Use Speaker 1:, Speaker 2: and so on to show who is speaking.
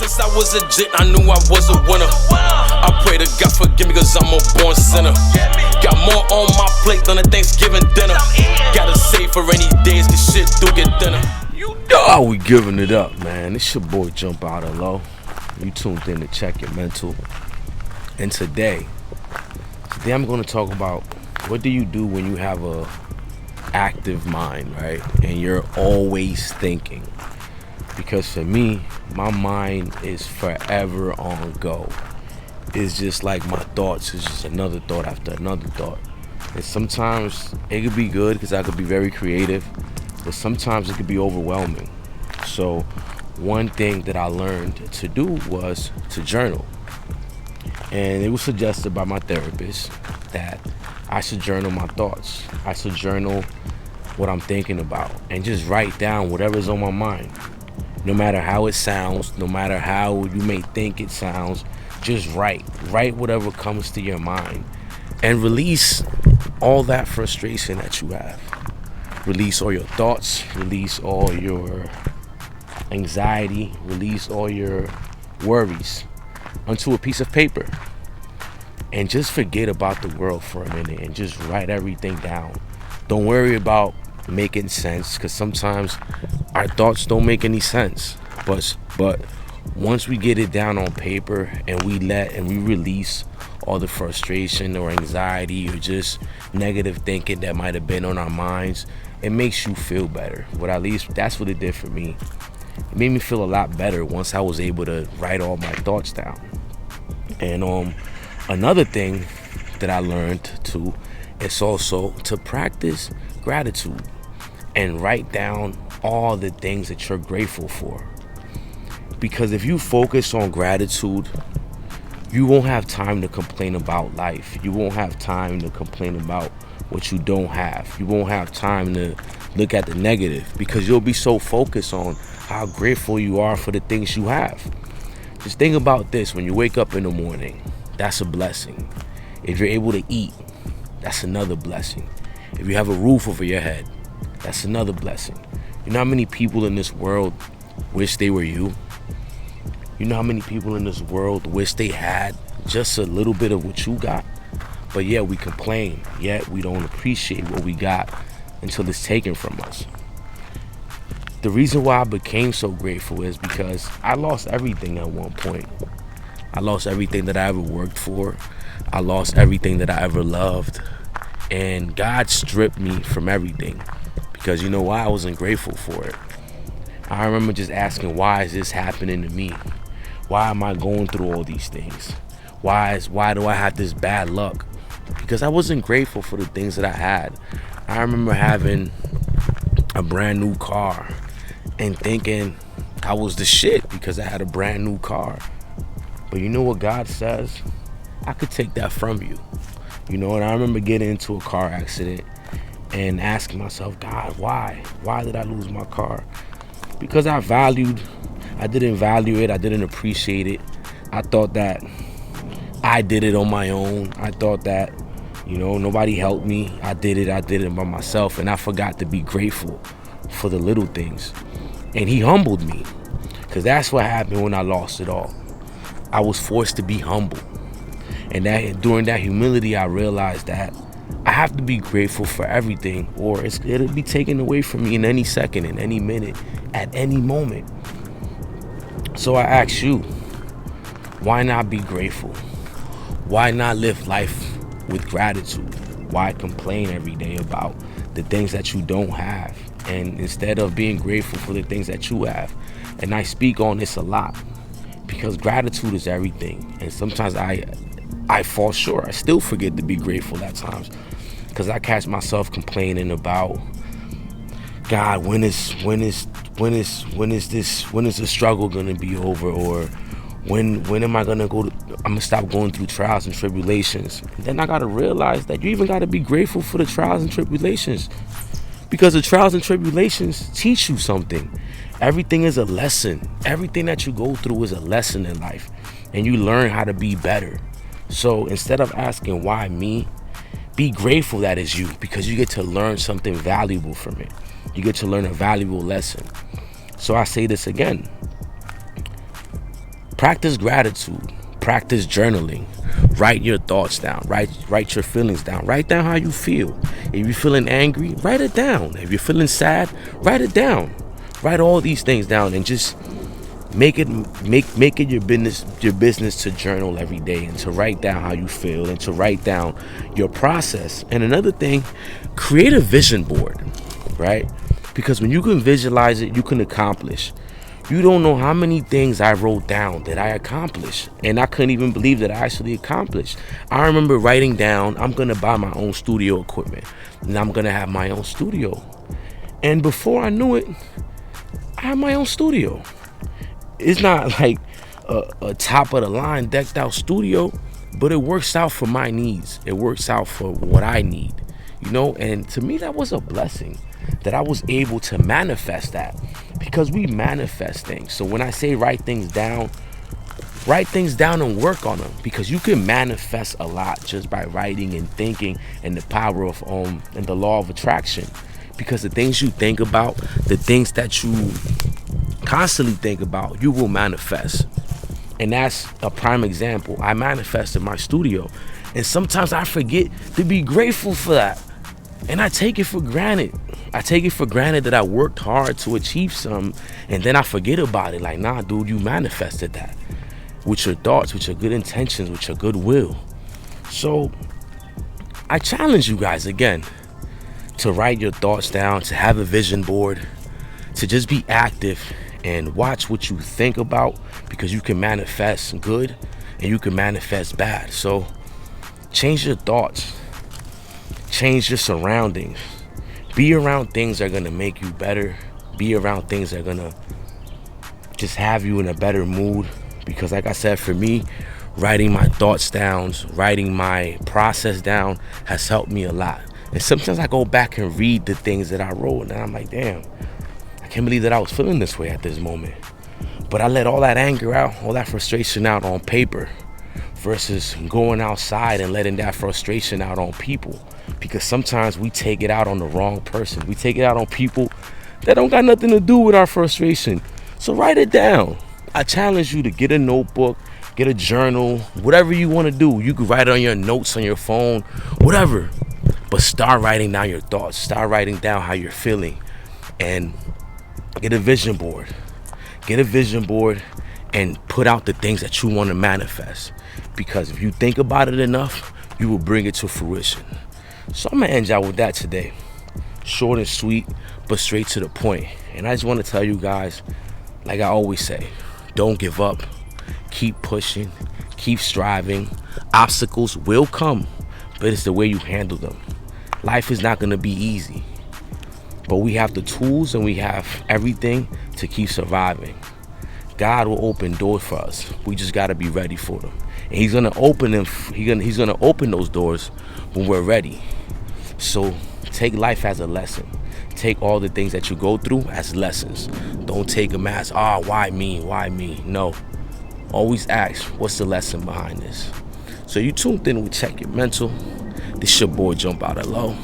Speaker 1: Since I was a jit, I knew I was a winner. I pray to God forgive me cause I'm a born sinner. Got more on my plate than a Thanksgiving dinner. Gotta save for any days cause shit do get thinner.
Speaker 2: Oh, we giving it up, man. It's your boy Jumpout Low. You tuned in to Check Your Mental. And today I'm going to talk about what do you do when you have a active mind, right? And you're always thinking. Because for me, my mind is forever on go. It's just like my thoughts is just another thought after another thought. And sometimes it could be good because I could be very creative, but sometimes it could be overwhelming. So one thing that I learned to do was to journal. And it was suggested by my therapist that I should journal my thoughts. I should journal what I'm thinking about and just write down whatever's on my mind. No matter how it sounds, no matter how you may think it sounds, just write whatever comes to your mind and release all that frustration that you have. Release all your thoughts, release all your anxiety, release all your worries onto a piece of paper and just forget about the world for a minute and just write everything down. Don't worry about making sense because sometimes our thoughts don't make any sense, but once we get it down on paper and we release all the frustration or anxiety or just negative thinking that might have been on our minds, it makes you feel better. But at least that's what it did for me. It made me feel a lot better once I was able to write all my thoughts down. And another thing that I learned too is also to practice gratitude and write down all the things that you're grateful for. Because if you focus on gratitude, you won't have time to complain about life. You won't have time to complain about what you don't have. You won't have time to look at the negative because you'll be so focused on how grateful you are for the things you have. Just think about this. When you wake up in the morning, that's a blessing. If you're able to eat, that's another blessing. If you have a roof over your head, that's another blessing. You know how many people in this world wish they were you? You know how many people in this world wish they had just a little bit of what you got? But yet we complain, yet we don't appreciate what we got until it's taken from us. The reason why I became so grateful is because I lost everything at one point. I lost everything that I ever worked for. I lost everything that I ever loved. And God stripped me from everything because you know why? I wasn't grateful for it. I remember just asking, why is this happening to me? Why am I going through all these things? Why do I have this bad luck? Because I wasn't grateful for the things that I had. I remember having a brand new car and thinking I was the shit because I had a brand new car. But you know what God says? I could take that from you. You know, and I remember getting into a car accident and asking myself, God, why? Why did I lose my car? Because I didn't value it. I didn't appreciate it. I thought that I did it on my own. I thought that, nobody helped me. I did it by myself. And I forgot to be grateful for the little things. And he humbled me because that's what happened when I lost it all. I was forced to be humble. And during that humility, I realized that I have to be grateful for everything or it'll be taken away from me in any second, in any minute, at any moment. So I ask you, why not be grateful? Why not live life with gratitude? Why complain every day about the things that you don't have? And instead of being grateful for the things that you have. And I speak on this a lot because gratitude is everything. And sometimes I fall short. I still forget to be grateful at times because I catch myself complaining about, God, when is the struggle gonna be over, or when am I gonna I'm gonna stop going through trials and tribulations? And then I gotta realize that you even gotta be grateful for the trials and tribulations because the trials and tribulations teach you something. Everything is a lesson. Everything that you go through is a lesson in life, and you learn how to be better. So instead of asking why me, be grateful that it's you because you get to learn something valuable from it. You get to learn a valuable lesson. So I say this again. Practice gratitude. Practice journaling. Write your thoughts down. Write your feelings down. Write down how you feel. If you're feeling angry, write it down. If you're feeling sad, write it down. Write all these things down and just make it your business to journal every day and to write down how you feel and to write down your process. And another thing, create a vision board, right? Because when you can visualize it, you can accomplish. You don't know how many things I wrote down that I accomplished, and I couldn't even believe that I actually accomplished. I remember writing down, I'm gonna buy my own studio equipment and I'm gonna have my own studio. And before I knew it, I have my own studio. It's not like a top of the line decked out studio, but it works out for my needs. It works out for what I need, and to me that was a blessing that I was able to manifest that, because we manifest things. So when I say write things down and work on them, because you can manifest a lot just by writing and thinking, and the power of and the law of attraction. Because the things you think about, the things that you constantly think about, you will manifest. And that's a prime example. I manifested my studio, and sometimes I forget to be grateful for that, and I take it for granted. I take it for granted that I worked hard to achieve something, and then I forget about it. Like, nah, dude, you manifested that with your thoughts, with your good intentions, with your goodwill. So I challenge you guys again to write your thoughts down, to have a vision board, to just be active and watch what you think about, because you can manifest good and you can manifest bad. So change your thoughts, change your surroundings, be around things that are going to make you better, be around things that are going to just have you in a better mood. Because like I said, for me, writing my thoughts down, writing my process down has helped me a lot. And sometimes I go back and read the things that I wrote, and I'm like, damn, I can't believe that I was feeling this way at this moment. But I let all that anger out, all that frustration out on paper, versus going outside and letting that frustration out on people. Because sometimes we take it out on the wrong person. We take it out on people that don't got nothing to do with our frustration. So write it down. I challenge you to get a notebook, get a journal, whatever you want to do. You can write it on your notes on your phone, whatever. But start writing down your thoughts. Start writing down how you're feeling. And get a vision board. Get a vision board and put out the things that you want to manifest. Because if you think about it enough, you will bring it to fruition. So I'm going to end y'all with that today. Short and sweet, but straight to the point. And I just want to tell you guys, like I always say, don't give up. Keep pushing. Keep striving. Obstacles will come, but it's the way you handle them. Life is not going to be easy, but we have the tools and we have everything to keep surviving. God will open doors for us. We just got to be ready for them. And he's going to open them. He's going to open those doors when we're ready. So take life as a lesson. Take all the things that you go through as lessons. Don't take them as, why me? Why me? No. Always ask, what's the lesson behind this? So you tuned in with Check Your Mental. This your boy Jumpout. Hello.